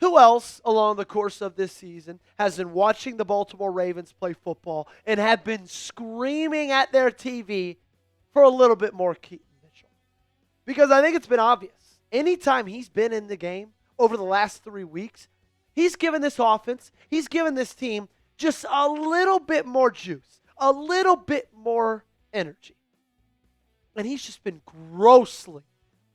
Who else along the course of this season has been watching the Baltimore Ravens play football and have been screaming at their TV for a little bit more Keaton Mitchell? Because I think it's been obvious. Anytime he's been in the game over the last 3 weeks, he's given this offense, he's given this team just a little bit more juice, a little bit more energy. And he's just been grossly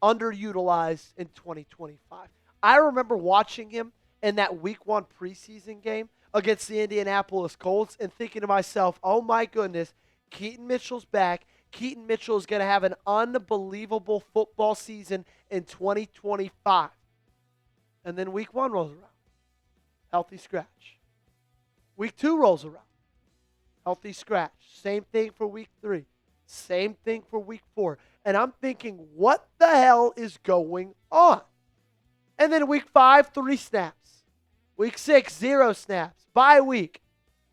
underutilized in 2025. I remember watching him in that week 1 preseason game against the Indianapolis Colts and thinking to myself, oh my goodness, Keaton Mitchell's back. Keaton Mitchell is going to have an unbelievable football season in 2025. And then week 1 rolls around. Healthy scratch. Week 2 rolls around. Healthy scratch. Same thing for week 3. Same thing for week 4. And I'm thinking, what the hell is going on? And then week 5, 3 snaps. Week 6, 0 snaps. Bye week,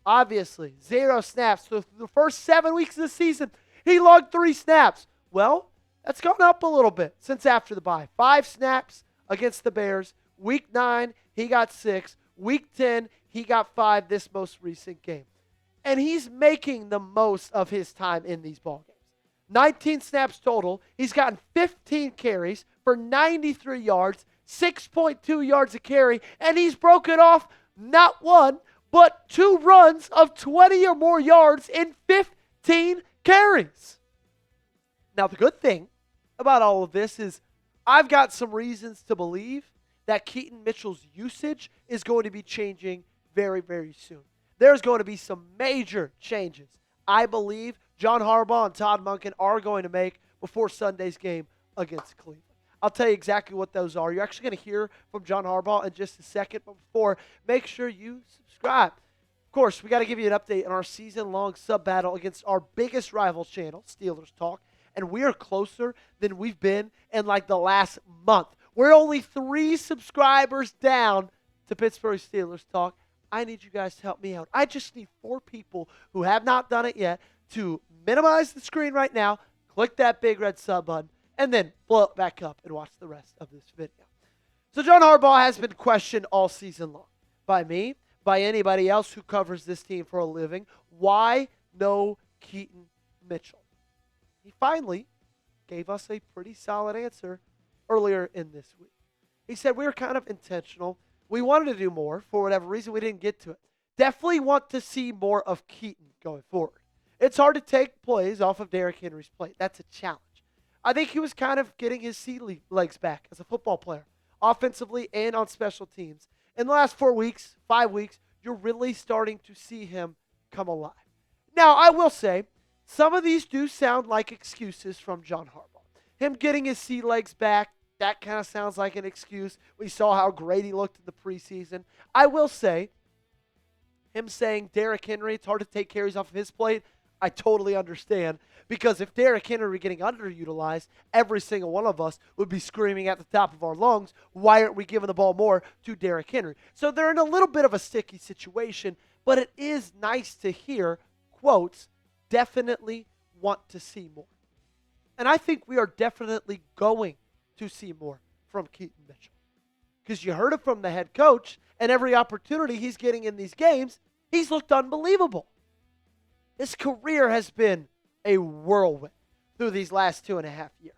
obviously, 0 snaps. So the first 7 weeks of the season, he logged 3 snaps. Well, that's gone up a little bit since after the bye. 5 snaps against the Bears. Week 9, he got 6. Week 10, he got 5 this most recent game. And he's making the most of his time in these ball games. 19 snaps total. He's gotten 15 carries for 93 yards. 6.2 yards a carry, and he's broken off not 1, but 2 runs of 20 or more yards in 15 carries. Now, the good thing about all of this is I've got some reasons to believe that Keaton Mitchell's usage is going to be changing very, very soon. There's going to be some major changes I believe John Harbaugh and Todd Monken are going to make before Sunday's game against Cleveland. I'll tell you exactly what those are. You're actually going to hear from John Harbaugh in just a second, but before, make sure you subscribe. Of course, we got to give you an update on our season-long sub-battle against our biggest rival channel, Steelers Talk, and we are closer than we've been in like the last month. We're only 3 subscribers down to Pittsburgh Steelers Talk. I need you guys to help me out. I just need 4 people who have not done it yet to minimize the screen right now, click that big red sub button, and then blow it back up and watch the rest of this video. So John Harbaugh has been questioned all season long by me, by anybody else who covers this team for a living. Why no Keaton Mitchell? He finally gave us a pretty solid answer earlier in this week. He said we were kind of intentional. We wanted to do more. For whatever reason, we didn't get to it. Definitely want to see more of Keaton going forward. It's hard to take plays off of Derrick Henry's plate. That's a challenge. I think he was kind of getting his sea legs back as a football player, offensively and on special teams. In the last 4 weeks, 5 weeks, you're really starting to see him come alive. Now, I will say, some of these do sound like excuses from John Harbaugh. Him getting his sea legs back, that kind of sounds like an excuse. We saw how great he looked in the preseason. I will say, him saying Derrick Henry, it's hard to take carries off of his plate, I totally understand. Because if Derrick Henry were getting underutilized, every single one of us would be screaming at the top of our lungs, why aren't we giving the ball more to Derrick Henry? So they're in a little bit of a sticky situation, but it is nice to hear, quotes, definitely want to see more. And I think we are definitely going to see more from Keaton Mitchell. Because you heard it from the head coach, and every opportunity he's getting in these games, he's looked unbelievable. His career has been a whirlwind through these last 2.5 years.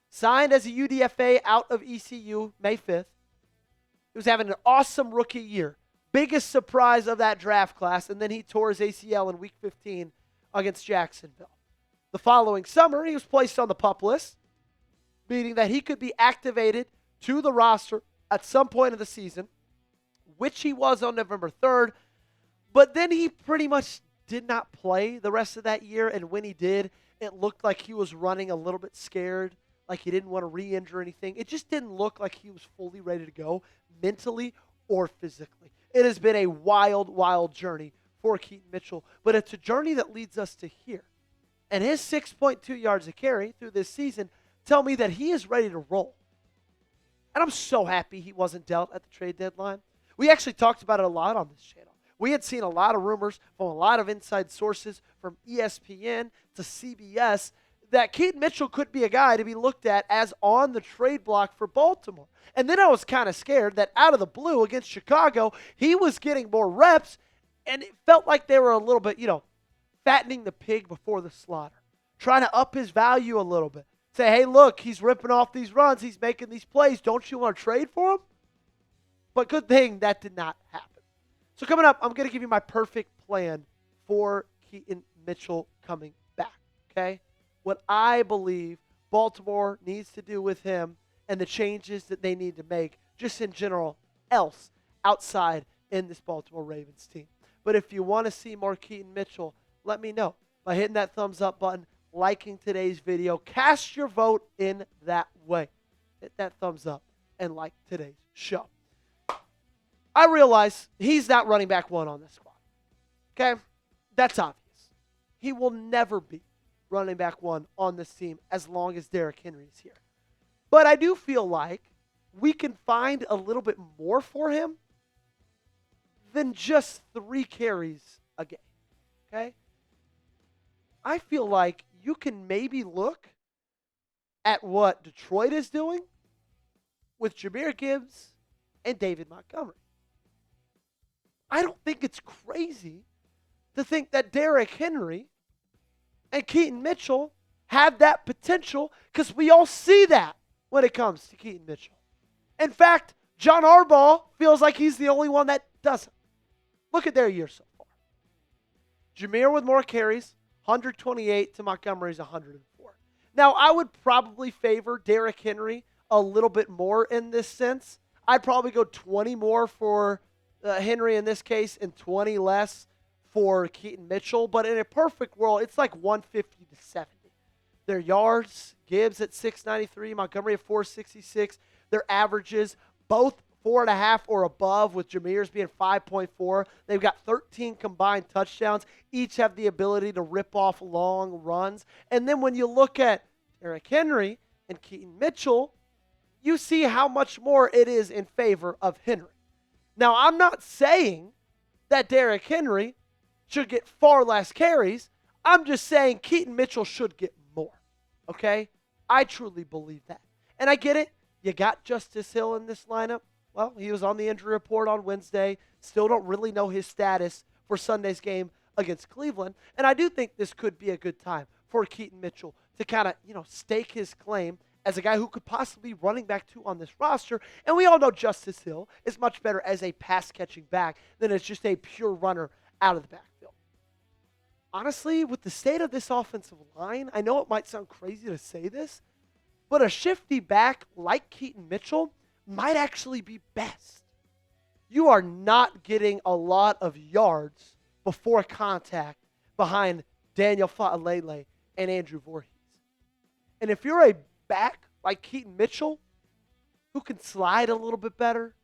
Signed as a UDFA out of ECU May 5th. He was having an awesome rookie year. Biggest surprise of that draft class, and then he tore his ACL in Week 15 against Jacksonville. The following summer, he was placed on the PUP list, meaning that he could be activated to the roster at some point of the season, which he was on November 3rd, but then he pretty much did not play the rest of that year, and when he did, it looked like he was running a little bit scared, like he didn't want to re-injure anything. It just didn't look like he was fully ready to go mentally or physically. It has been a wild, wild journey for Keaton Mitchell, but it's a journey that leads us to here. And his 6.2 yards a carry through this season tell me that he is ready to roll. And I'm so happy he wasn't dealt at the trade deadline. We actually talked about it a lot on this channel. We had seen a lot of rumors from a lot of inside sources, from ESPN to CBS, that Keaton Mitchell could be a guy to be looked at as on the trade block for Baltimore. And then I was kind of scared that out of the blue against Chicago, he was getting more reps, and it felt like they were a little bit, fattening the pig before the slaughter, trying to up his value a little bit. Say, hey, look, he's ripping off these runs. He's making these plays. Don't you want to trade for him? But good thing that did not happen. So coming up, I'm going to give you my perfect plan for Keaton Mitchell coming back, okay? What I believe Baltimore needs to do with him and the changes that they need to make just in general else outside in this Baltimore Ravens team. But if you want to see more Keaton Mitchell, let me know by hitting that thumbs up button, liking today's video. Cast your vote in that way. Hit that thumbs up and like today's show. I realize he's not running back one on this squad. Okay? That's obvious. He will never be running back one on this team as long as Derrick Henry is here. But I do feel like we can find a little bit more for him than just 3 carries a game. Okay? I feel like you can maybe look at what Detroit is doing with Jahmyr Gibbs and David Montgomery. I don't think it's crazy to think that Derrick Henry and Keaton Mitchell have that potential, because we all see that when it comes to Keaton Mitchell. In fact, John Harbaugh feels like he's the only one that doesn't. Look at their year so far. Jahmyr with more carries, 128 to Montgomery's 104. Now, I would probably favor Derrick Henry a little bit more in this sense. I'd probably go 20 more for Henry in this case and 20 less for Keaton Mitchell. But in a perfect world, it's like 150 to 70. Their yards, Gibbs at 693, Montgomery at 466. Their averages, both 4.5 or above, with Jahmyr's being 5.4. They've got 13 combined touchdowns. Each have the ability to rip off long runs. And then when you look at Derrick Henry and Keaton Mitchell, you see how much more it is in favor of Henry. Now, I'm not saying that Derrick Henry should get far less carries. I'm just saying Keaton Mitchell should get more, okay? I truly believe that. And I get it. You got Justice Hill in this lineup. Well, he was on the injury report on Wednesday. Still don't really know his status for Sunday's game against Cleveland. And I do think this could be a good time for Keaton Mitchell to kind of, stake his claim as a guy who could possibly be running back 2 on this roster. And we all know Justice Hill is much better as a pass-catching back than as just a pure runner out of the backfield. Honestly, with the state of this offensive line, I know it might sound crazy to say this, but a shifty back like Keaton Mitchell might actually be best. You are not getting a lot of yards before contact behind Daniel Faalele and Andrew Voorhees. And if you're a back like Keaton Mitchell, who can slide a little bit better,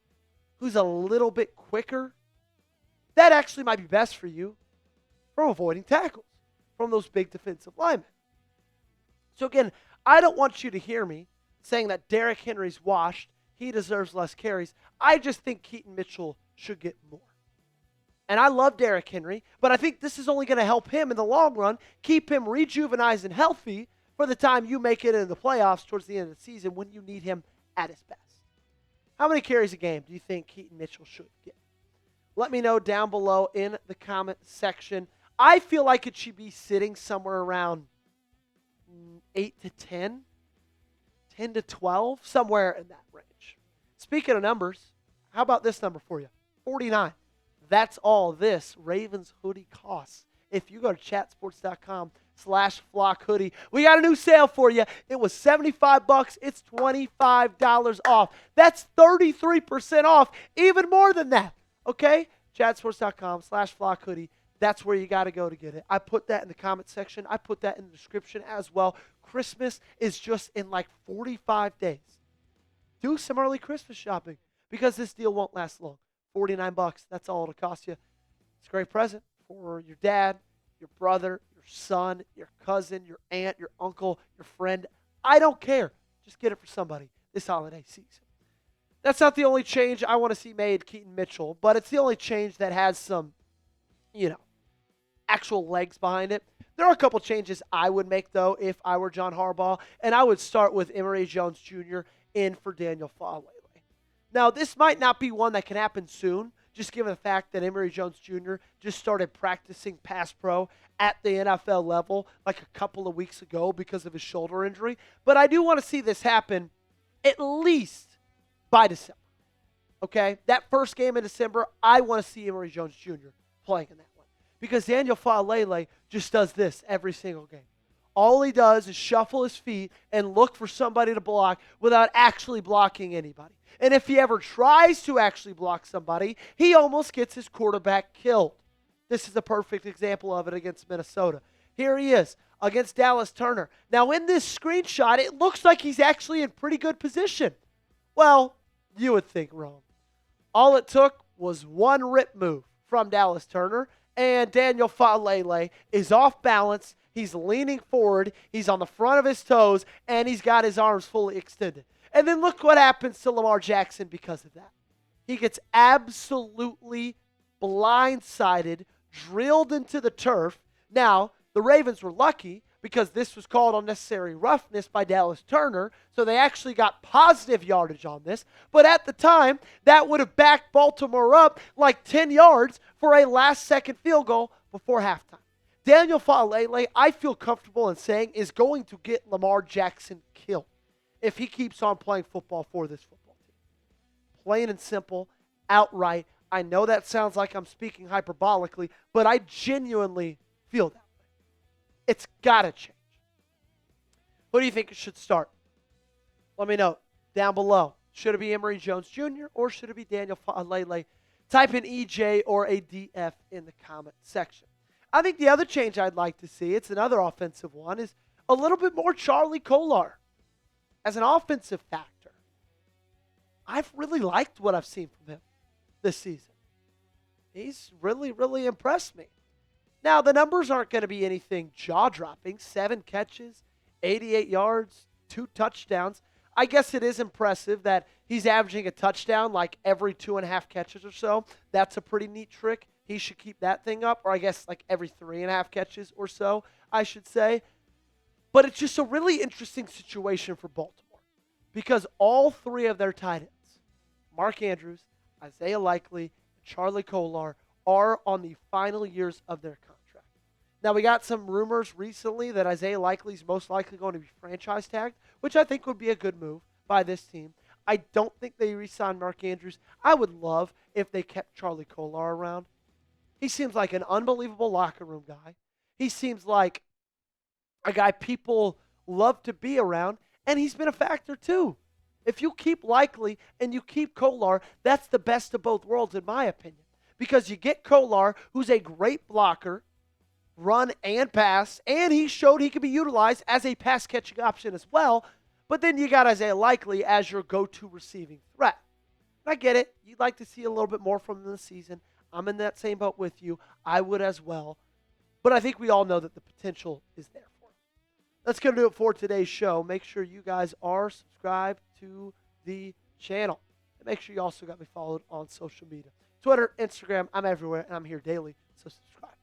who's a little bit quicker, that actually might be best for you from avoiding tackles from those big defensive linemen. So again, I don't want you to hear me saying that Derrick Henry's washed, he deserves less carries. I just think Keaton Mitchell should get more. And I love Derrick Henry, but I think this is only going to help him in the long run, keep him rejuvenized and healthy for the time you make it into the playoffs towards the end of the season when you need him at his best. How many carries a game do you think Keaton Mitchell should get? Let me know down below in the comment section. I feel like it should be sitting somewhere around 8 to 10, 10 to 12, somewhere in that range. Speaking of numbers, how about this number for you? 49. That's all this Ravens hoodie costs. If you go to chatsports.com/flock hoodie, we got a new sale for you. It was $75. It's $25 off. That's 33% off, even more than that. Okay? chatsports.com/flock hoodie. That's where you got to go to get it. I put that in the comment section. I put that in the description as well. Christmas is just in like 45 days. Do some early Christmas shopping because this deal won't last long. $49. That's all it'll cost you. It's a great present for your dad, your brother, your son, your cousin, your aunt, your uncle, your friend. I don't care. Just get it for somebody this holiday season. That's not the only change I want to see made, Keaton Mitchell, but it's the only change that has some, actual legs behind it. There are a couple changes I would make, though, if I were John Harbaugh, and I would start with Emery Jones Jr. in for Daniel Faalele. Now, this might not be one that can happen soon, just given the fact that Emery Jones Jr. just started practicing pass pro at the NFL level like a couple of weeks ago because of his shoulder injury. But I do want to see this happen at least by December. Okay? That first game in December, I want to see Emery Jones Jr. playing in that one. Because Daniel Faalele just does this every single game. All he does is shuffle his feet and look for somebody to block without actually blocking anybody. And if he ever tries to actually block somebody, he almost gets his quarterback killed. This is a perfect example of it against Minnesota. Here he is against Dallas Turner. Now, in this screenshot, it looks like he's actually in pretty good position. Well, you would think wrong. All it took was one rip move from Dallas Turner, and Daniel Faalele is off balance. He's leaning forward. He's on the front of his toes, and he's got his arms fully extended. And then look what happens to Lamar Jackson because of that. He gets absolutely blindsided, drilled into the turf. Now, the Ravens were lucky because this was called unnecessary roughness by Dallas Turner, so they actually got positive yardage on this. But at the time, that would have backed Baltimore up like 10 yards for a last-second field goal before halftime. Daniel Faalele, I feel comfortable in saying, is going to get Lamar Jackson killed if he keeps on playing football for this football team. Plain and simple, outright. I know that sounds like I'm speaking hyperbolically, but I genuinely feel that way. It's got to change. Who do you think it should start? Let me know down below. Should it be Emery Jones Jr. or should it be Daniel Faalele? Type in EJ or a DF in the comment section. I think the other change I'd like to see, it's another offensive one, is a little bit more Charlie Kolar as an offensive factor. I've really liked what I've seen from him this season. He's really, really impressed me. Now, the numbers aren't going to be anything jaw-dropping. 7 catches, 88 yards, 2 touchdowns. I guess it is impressive that he's averaging a touchdown like every 2.5 catches or so. That's a pretty neat trick. He should keep that thing up, or I guess like every 3.5 catches or so, I should say. But it's just a really interesting situation for Baltimore because all 3 of their tight ends, Mark Andrews, Isaiah Likely, and Charlie Kolar, are on the final years of their contract. Now, we got some rumors recently that Isaiah Likely is most likely going to be franchise tagged, which I think would be a good move by this team. I don't think they re-signed Mark Andrews. I would love if they kept Charlie Kolar around. He seems like an unbelievable locker room guy. He seems like a guy people love to be around, and he's been a factor too. If you keep Likely and you keep Kolar, that's the best of both worlds in my opinion. Because you get Kolar, who's a great blocker, run and pass, and he showed he could be utilized as a pass-catching option as well. But then you got Isaiah Likely as your go-to receiving threat. I get it. You'd like to see a little bit more from him this season. I'm in that same boat with you. I would as well. But I think we all know that the potential is there for him. That's going to do it for today's show. Make sure you guys are subscribed to the channel. And make sure you also got me followed on social media. Twitter, Instagram, I'm everywhere, and I'm here daily, so subscribe.